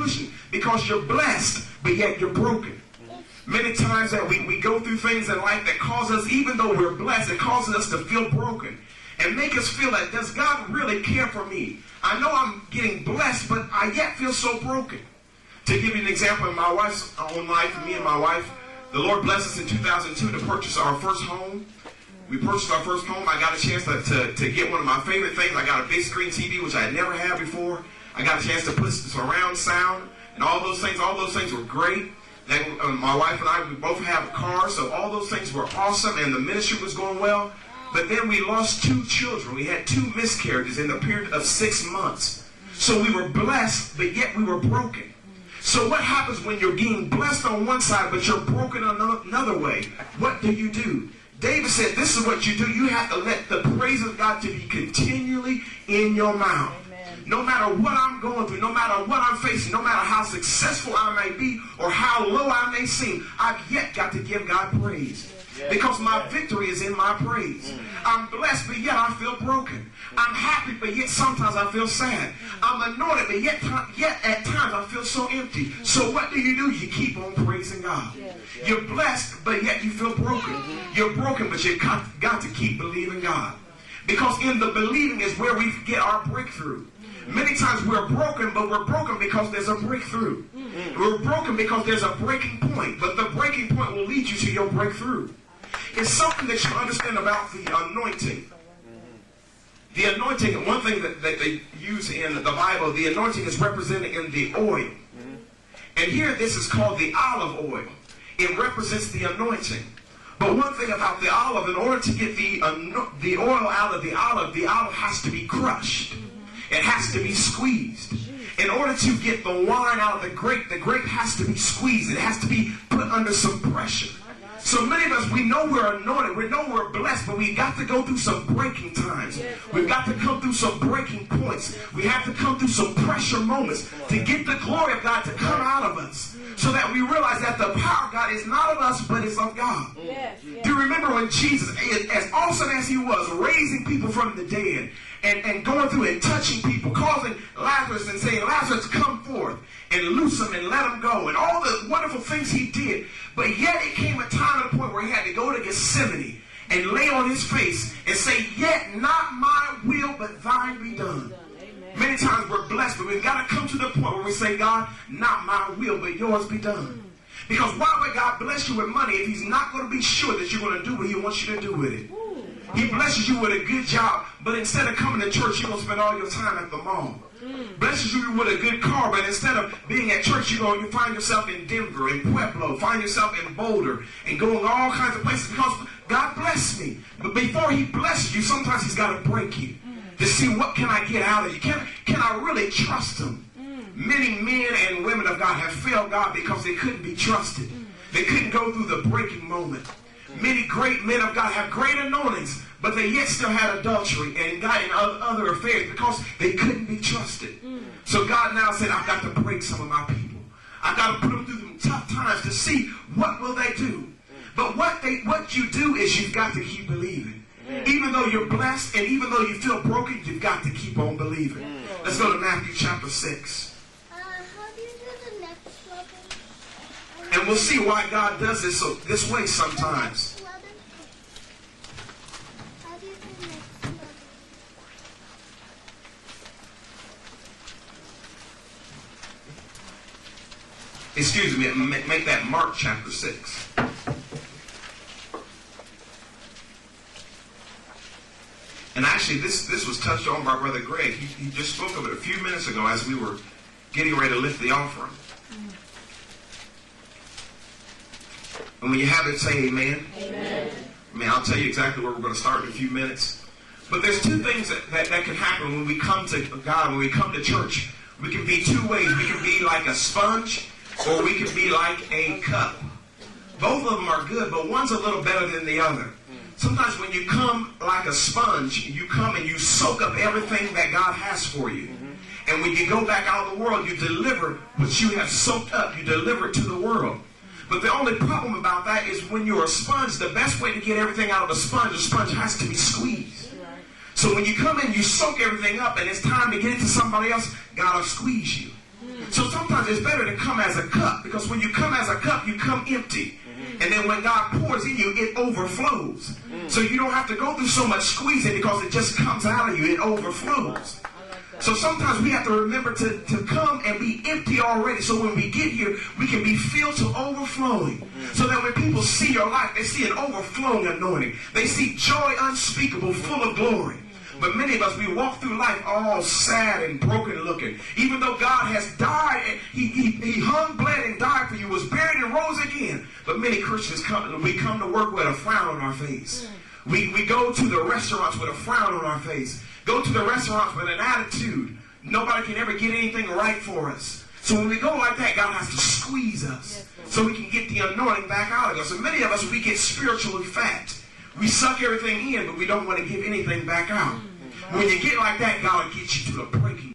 pushing because you're blessed, but yet you're broken. Many times that we go through things in life that cause us, even though we're blessed, it causes us to feel broken and make us feel like, does God really care for me? I know I'm getting blessed, but I yet feel so broken. To give you an example, in my wife's own life, me and my wife, the Lord blessed us in 2002 to purchase our first home. We purchased our first home. I got a chance to get one of my favorite things. I got a big screen TV, which I had never had before. I got a chance to put surround sound and all those things. All those things were great. My wife and I, we both have a car, so all those things were awesome, and the ministry was going well. But then we lost 2 children. We had 2 miscarriages in the period of 6 months. So we were blessed, but yet we were broken. So what happens when you're being blessed on one side, but you're broken on another way? What do? David said, this is what you do. You have to let the praise of God to be continually in your mouth. No matter what I'm going through, no matter what I'm facing, no matter how successful I may be or how low I may seem, I've yet got to give God praise. Because my victory is in my praise. I'm blessed, but yet I feel broken. I'm happy, but yet sometimes I feel sad. I'm anointed, but yet at times I feel so empty. So what do? You keep on praising God. You're blessed, but yet you feel broken. You're broken, but you've got to keep believing God. Because in the believing is where we get our breakthrough. Many times we're broken, but we're broken because there's a breakthrough. We're broken because there's a breaking point, but the breaking point will lead you to your breakthrough. It's something that you understand about the anointing. The anointing, one thing that they use in the Bible, the anointing is represented in the oil. And here this is called the olive oil. It represents the anointing. But one thing about the olive, in order to get the oil out of the olive has to be crushed. It has to be squeezed. In order to get the wine out of the grape has to be squeezed. It has to be put under some pressure. So many of us, we know we're anointed, we know we're blessed, but we got to go through some breaking times. We've got to come through some breaking points. We have to come through some pressure moments to get the glory of God to come out of us, so that we realize that the power of God is not of us, but it's of God. Do you remember when Jesus, as awesome as he was, raising people from the dead, and going through and touching people, calling Lazarus and saying, Lazarus, come forth, and loose him and let him go, and all the wonderful things he did. But yet it came a time and a point where he had to go to Gethsemane and lay on his face and say, yet not my will, but thine be done. Many times we're blessed, but we've got to come to the point where we say, God, not my will, but yours be done. Because why would God bless you with money if he's not going to be sure that you're going to do what he wants you to do with it? He blesses you with a good job, but instead of coming to church, you're going to spend all your time at the mall. Blesses you with a good car, but instead of being at church, you find yourself in Denver, in Pueblo, find yourself in Boulder, and going all kinds of places because God blessed me. But before he blesses you, sometimes he's got to break you to see what can I get out of you. Can I really trust him? Many men and women of God have failed God because they couldn't be trusted. They couldn't go through the breaking moment. Many great men of God have great anointings, but they yet still had adultery and got in other affairs because they couldn't be trusted. So God now said, I've got to break some of my people. I've got to put them through some tough times to see what will they do. But what you do is you've got to keep believing. Even though you're blessed and even though you feel broken, you've got to keep on believing. Let's go to Matthew chapter 6. And we'll see why God does this way sometimes. Excuse me, make that Mark chapter 6. And actually, this was touched on by Brother Greg. He just spoke of it a few minutes ago as we were getting ready to lift the offering. And when you have it, say amen. Amen. I'll tell you exactly where we're going to start in a few minutes. But there's two things that can happen when we come to God, when we come to church. We can be two ways. We can be like a sponge, or we can be like a cup. Both of them are good, but one's a little better than the other. Sometimes when you come like a sponge, you come and you soak up everything that God has for you. And when you go back out in the world, you deliver what you have soaked up. You deliver it to the world. But the only problem about that is when you're a sponge, the best way to get everything out of the sponge has to be squeezed. So when you come in, you soak everything up, and it's time to get it to somebody else, God will squeeze you. So sometimes it's better to come as a cup, because when you come as a cup, you come empty. And then when God pours in you, it overflows. So you don't have to go through so much squeezing, because it just comes out of you. It overflows. So sometimes we have to remember to come and be empty already. So when we get here, we can be filled to overflowing. So that when people see your life, they see an overflowing anointing. They see joy unspeakable, full of glory. But many of us, we walk through life all sad and broken looking. Even though God has died, he hung, bled, and died for you, was buried and rose again. But many Christians we come to work with a frown on our face. We go to the restaurants with a frown on our face. Go to the restaurants with an attitude. Nobody can ever get anything right for us. So when we go like that, God has to squeeze us so we can get the anointing back out of us. And many of us, we get spiritually fat. We suck everything in, but we don't want to give anything back out. When you get like that, God will get you to the breaking